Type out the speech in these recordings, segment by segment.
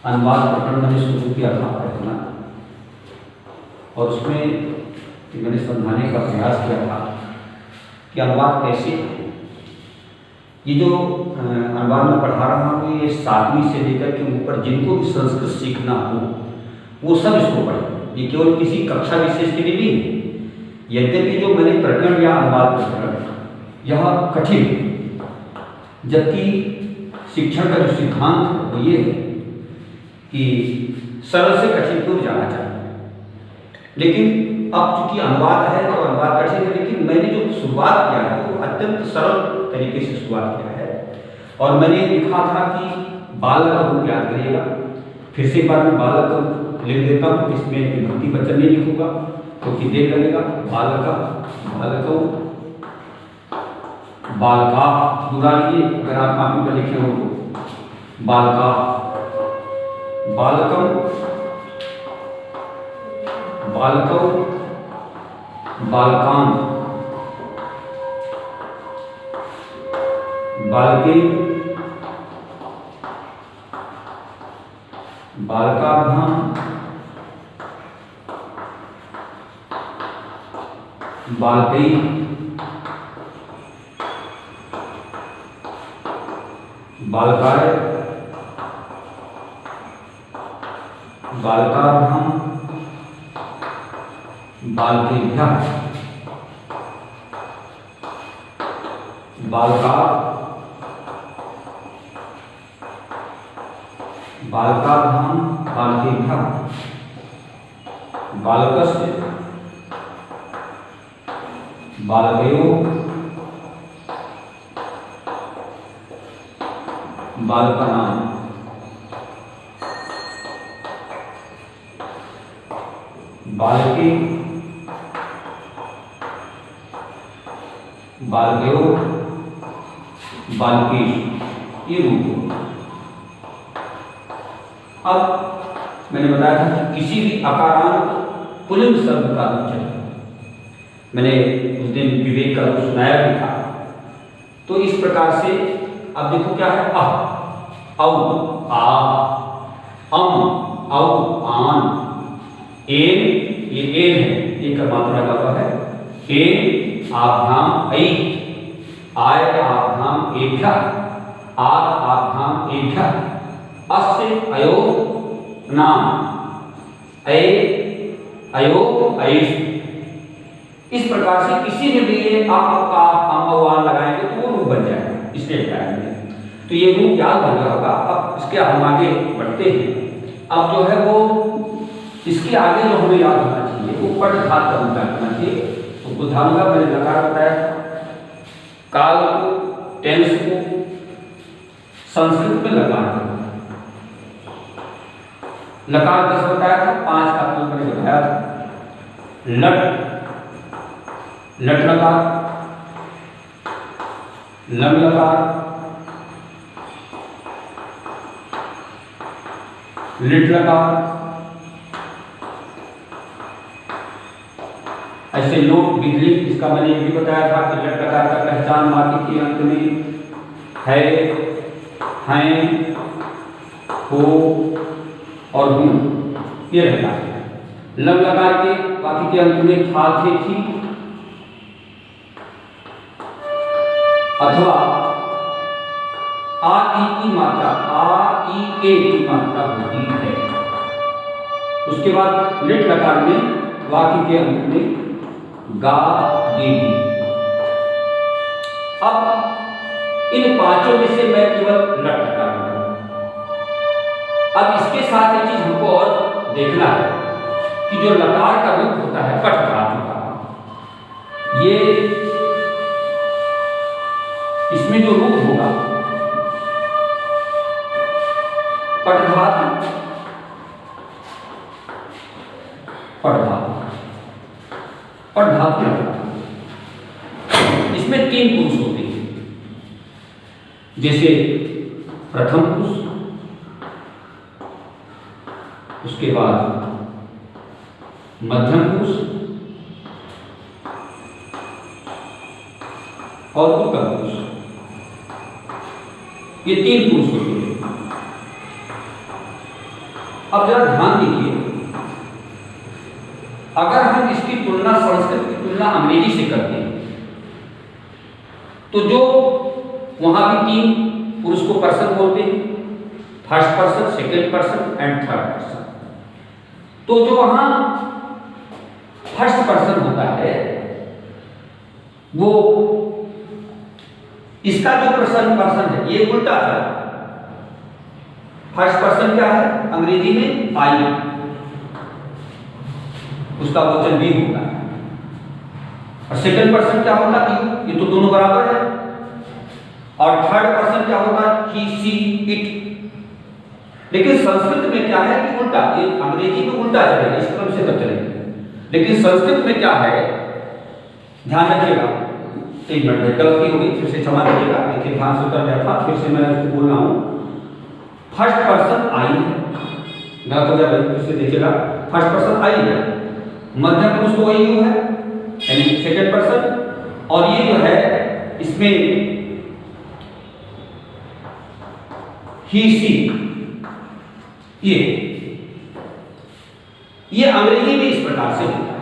अनुवाद प्रकरण मैंने शुरू किया था पढ़ना, और उसमें मैंने समझाने का प्रयास किया था कि अनुवाद कैसे है। ये जो अनुवाद में पढ़ा रहा हूँ ये 7वीं से लेकर के ऊपर जिनको भी संस्कृत सीखना हो वो सब इसको पढ़ें। ये केवल किसी कक्षा विशेष के लिए नहीं है। यद्यपि जो मैंने प्रकरण या अनुवाद प्रकरण यह कठिन, जबकि शिक्षण का जो सिद्धांत है वो ये है कि सरल से कठिन की ओर जाना चाहिए। लेकिन अब चूंकि अनुवाद है तो अनुवाद कठिन है, लेकिन मैंने जो शुरुआत किया है वो अत्यंत सरल तरीके से शुरुआत किया है। और मैंने लिखा था कि बालक का रूप याद करिएगा। फिर से एक बार मैं बालक का रूप लिख देता हूँ, इसमें विभक्ति वचन नहीं लिखूंगा क्योंकि देर लगेगा। बालक बालका बुरा लिए, अगर आप कॉपी पर लिखे हो तो बालका, बालकम, बालकौ, बालकान, बालके, बालकाभ्याम, बालकै, बालकाय, बालकाभ्याम, बालकेभ्यः, बालका, बालकाभ्याम, बालकेभ्यः, बालकस्य, बालकयोः, बालकानां, बालके, बालकयोः, बालकेषु, ये रूप। अब मैंने बताया था कि किसी भी अकारांत पुल्लिंग शब्द का रूप चाहिए। मैंने उस दिन विवेक का रूप सुनाया भी था। तो इस प्रकार से अब देखो क्या है, औ, आ, औ, आन, एन, ये एन है, एक मात्रा लगा हुआ है, एन, आभ्याम, ऐ, आय, आभ्याम, एभ्यः, आद, आभ्याम, एभ्यः, अस्य, अयो, नाम, ऐ, अयो, ऐष। इस प्रकार से किसी में भी ये आन लगाएंगे तो वो रूप बन जाएगा। इसलिए तो ये रूप याद हो गया होगा। अब इसके हम आगे बढ़ते हैं। अब जो है वो इसके आगे जो हमें याद होना चाहिए वो पटघात का रूप करना चाहिए। तो बुद्धांगा मैंने लकार बताया, काल को, टेंस को संस्कृत में लकार, लकार 10 बताया था, 5 का तो मैंने बताया था। लट, लट लकार, लम लकार, लिट लकार, ऐसे लोट बिजली, इसका मैंने ये भी बताया था कि लट लकार का पहचान माटी के अंत में है, हैं, हो और हूं, ये रहता है। लम लकार के बाकी के अंत में था, थे, थी, अथवा आ, ई की मात्रा, आ, ई, ए की मात्रा होती है। उसके बाद लिट लकार में वाक्य के अंत में गा, गे, गी। अब इन 5 में से मैं केवल लट लकार लूंगा। अब इसके साथ एक चीज हमको और देखना है कि जो लकार का रूप होता है पटघात का, ये इसमें जो रूप होगा पटघात, पटघात इसमें 3 पुरुष होते हैं। जैसे प्रथम पुरुष, उसके बाद मध्यम पुरुष और उत्तर पुरुष, ये 3 पुरुष होते हैं। अब जरा ध्यान दीजिए, अगर हम इसकी तुलना संस्कृत की तुलना अंग्रेजी से करते हैं तो जो वहां भी 3 पुरुष को पर्सन बोलते हैं, first person, second person and third person. तो जो वहां फर्स्ट पर्सन होता है वो इसका जो पर्सन है ये उल्टा है। फर्स्ट पर्सन क्या है अंग्रेजी में? आई, उसका वचन भी होता है। और सेकंड पर्सन क्या होता है? यू, ये तो दोनों बराबर है। और थर्ड पर्सन क्या होता है? ही, सी, इट। लेकिन संस्कृत में क्या है कि उल्टा, ये अंग्रेजी में उल्टा चलेगा, इस क्रम से तब चलेगा। लेकिन संस्कृत में क्या है, ध्यान रखिएगा, एक मिनट गलती हो गई, फिर से क्षमा करिएगा, देखिए ध्यान से उतर गया था, फिर से मैं उसको बोल रहा हूं। फर्स्ट पर्सन आई है, गलत हो गया, फिर से देखिएगा, फर्स्ट पर्सन आई है, मध्यम पुरुष तो वही है यानी सेकंड पर्सन, और ये जो है इसमें ही, सी, ये अंग्रेजी में इस प्रकार से होता है।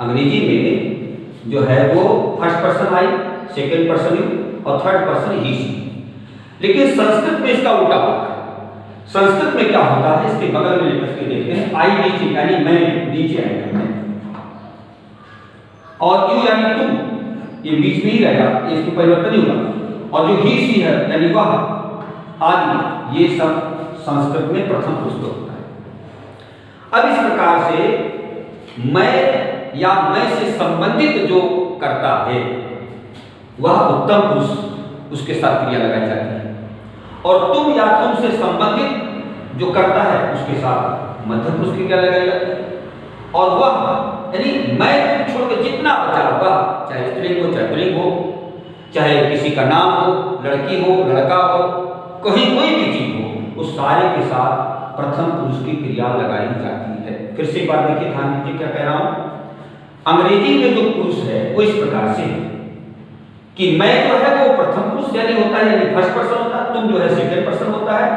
अंग्रेजी में जो है वो first person I, second person you और थर्ड पर्सन ही, सी। लेकिन संस्कृत में इसका उल्टा होता है। संस्कृत में क्या होता है, इसके बगल में लेकर के देखते हैं, आई नीचे यानी मैं नीचे आएगा मैं, और यू यानी तुम, ये बीच में ही रहेगा, इसकी परिवर्तन नहीं होगा। और जो ही, सी है यानी वह, आदि, ये सब संस्कृत में प्रथम पुरुष होता है। अब इस प्रकार से मैं या मैं से संबंधित जो करता है वह उत्तम पुरुष, उसके साथ क्रिया लगाई जाती है। और तुम या तुम से संबंधित जो करता है उसके साथ मध्यम पुरुष की क्रिया लगाई जाती है। और वह यानी मैं तुम छोड़कर जितना बचा वह, चाहे स्त्रीलिंग हो चाहे पुल्लिंग हो, चाहे किसी का नाम हो, लड़की हो लड़का हो, कहीं कोई भी चीज हो, उस सारे के साथ प्रथम पुरुष की क्रिया लगाई जाती है। फिर से एक बार देखिए, ध्यान दीजिए क्या कह रहा हूं। अंग्रेजी में जो पुरुष है वो इस प्रकार से है कि मैं जो है वो प्रथम पुरुष यानी होता है, यानी फर्स्ट पर्सन होता है, तुम जो है सेकंड पर्सन होता है,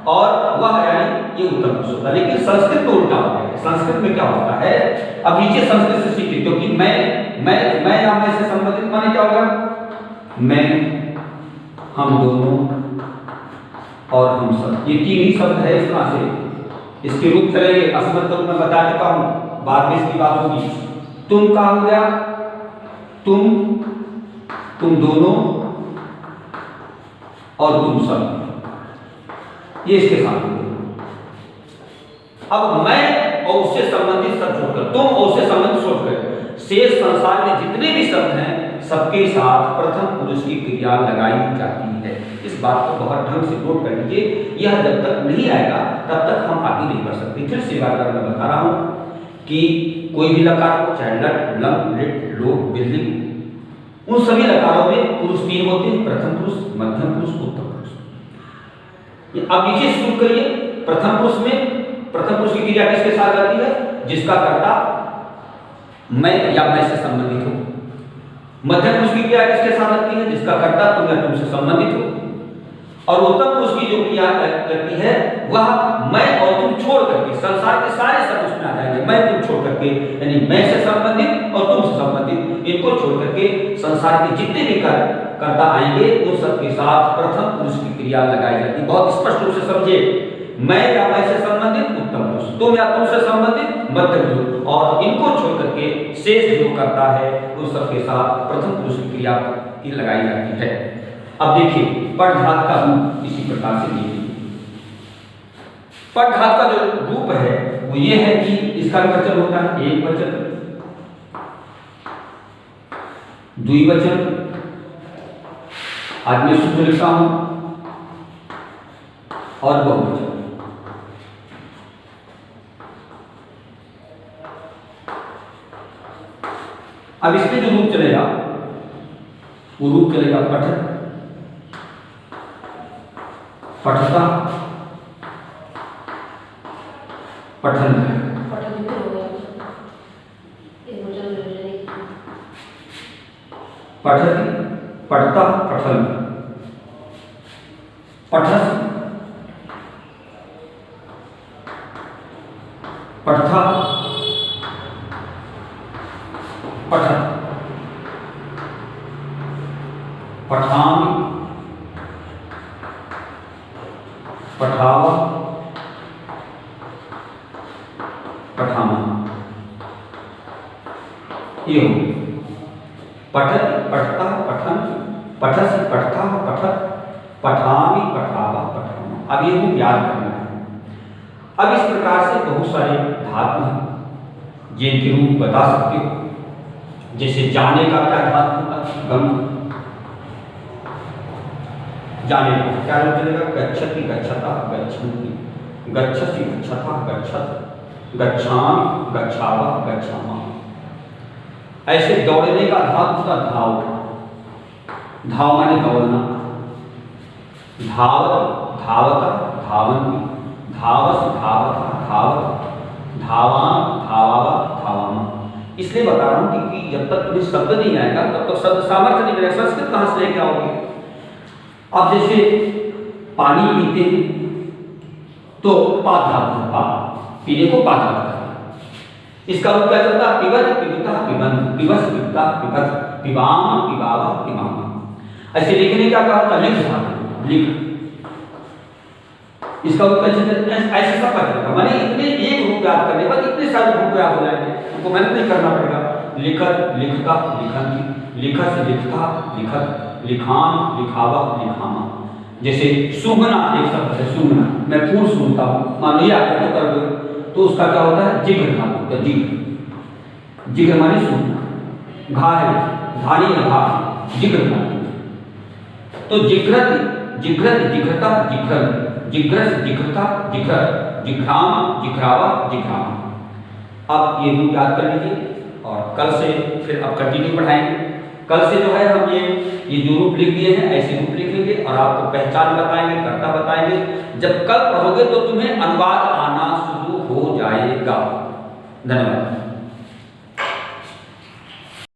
और वह यानी ये उत्तम पुरुष होता है। लेकिन संस्कृत में उल्टा होता है। संस्कृत में क्या होता है, अब नीचे संस्कृत से सीखिए, क्योंकि मैं या मैं से संबंधित माने क्या होगा, मैं, हम दोनों और हम सब, ये 3 ही शब्द है। इस तरह से इसके रूप चलेंगे, असमत रूप में बता चुका हूं, बाद में इसकी बात होगी। तुम का हो गया तुम दोनों और तुम सब, ये इसके साथ। अब मैं और उससे संबंधित सब छोड़कर, तुम और उससे संबंधित छोड़कर, शेष संसार में जितने भी शब्द हैं सबके साथ प्रथम पुरुष की क्रिया लगाई जाती है। इस बात को बहुत ढंग से नोट कर लीजिए, यह जब तक नहीं आएगा तब तक हम आगे नहीं बढ़ सकते। फिर से बार मैं बता रहा हूं कि कोई भी लकार हो, चाहे लट, लम, लिट, लोट, बिल्डिंग, उन सभी लकारों में पुरुष 3 होते हैं, प्रथम पुरुष, मध्यम पुरुष, उत्तम पुरुष। अब नीचे शुरू करिए। प्रथम पुरुष में प्रथम पुरुष की क्रिया किसके साथ आती है, जिसका कर्ता मैं या मैं से संबंधित हो। मध्यम पुरुष की क्रिया किसके साथ आती है, जिसका कर्ता तुम या तुमसे संबंधित हो। और उत्तम पुरुष की जो क्रिया करती है वह मैं और तुम छोड़ करके, संसार के सारे शब्द उसमें आ जाएंगे, मैं तुम छोड़ करके, यानी मैं से संबंधित और तुम से संबंधित, इनको छोड़ करके संसार के जितने भी कर्ता आएंगे उन सबके साथ प्रथम पुरुष की क्रिया लगाई जाती है। बहुत स्पष्ट रूप से समझे, मैं या मैं से संबंधित उत्तम पुरुष, तुम या तुम से संबंधित मध्यम पुरुष, और इनको छोड़ करके शेष जो करता है उन सबके साथ प्रथम पुरुष की क्रिया की लगाई जाती है। अब देखिए पठघात का रूप इसी प्रकार से देखिए। पठघात का जो रूप है वो ये है कि इसका वचन होता है एक वचन, द्विवचन, आज मैं सूत्र लिखता हूं, और बहुवचन। अब इसमें जो रूप चलेगा वो रूप चलेगा पठन, पठता, पठन, पठति, पठता, पठन, पठस, पठता, पठत, पठामि, पठावा, पठामा। ये हो पठत, पठता, पठन, पठस, पठता, पठत, पठामि, पठावा, पठामा। अब ये हो याद करना है। अब इस प्रकार से बहुत सारे धातु हैं जिनके रूप बता सकते हो। जैसे जाने का क्या धातु होगा? गम। जाने का क्या रूप चलेगा? गच्छति, गच्छता, गच्छन्ति, गच्छसि, गच्छता, गच्छत, गच्छामि, गच्छावा, गच्छामा। ऐसे दौड़ने का धातु का धाव। धाव माने दौड़ना। धावत, धावता, धावन्ति, धावस, धावता, धावत, धावान, धावावा, धावामा। इसलिए बता रहा हूं कि जब तक तुम्हें शब्द नहीं आएगा तब तक शब्द सामर्थ्य नहीं मिलेगा। संस्कृत कहां से लेके आओगे? अब जैसे पानी पीते हैं तो पा धातु, पा, पीने को पा धातु। इसका रूप क्या चलता है? पिबत, पिबता, पिबंत, पिबस, पिबता, पिबत, पिबाम, पिबावा, पिबामा। ऐसे लिखने क्या कहा? लिख धातु, लिख। इसका रूप ऐसे सब का चलेगा। माने इतने एक रूप याद करने पर इतने सारे रूप याद हो जाएंगे, उनको मेहनत नहीं करना पड़ेगा। लिखत, लिखता, लिखंती, लिखस, लिखता, लिखत, लिखान, लिखावा, लिखामा। जैसे सूंघना एक शब्द है, सूंघना। मैं फूल सूंघता हूँ, मान लिया तो कर दो, तो उसका क्या होता है? जिग्र धातु होता है, जिग्र। जिग्र माने सूंघना। घा है, धानी है, घा, जिग्र धातु। तो जिग्रत, जिग्रत, जिग्रता, जिग्रत, जिग्रस, जिग्रता, जिग्रत, जिघ्राम, जिघ्रावा, जिघ्रामा। अब ये रूप याद कर लीजिए और कल से फिर अब कंटिन्यू पढ़ाएंगे। कल से जो है हम ये जो रूप लिख दिए हैं ऐसे रूप लिख लेंगे और आपको पहचान बताएंगे, कर्ता बताएंगे। जब कल पढ़ोगे तो तुम्हें अनुवाद आना शुरू हो जाएगा। धन्यवाद।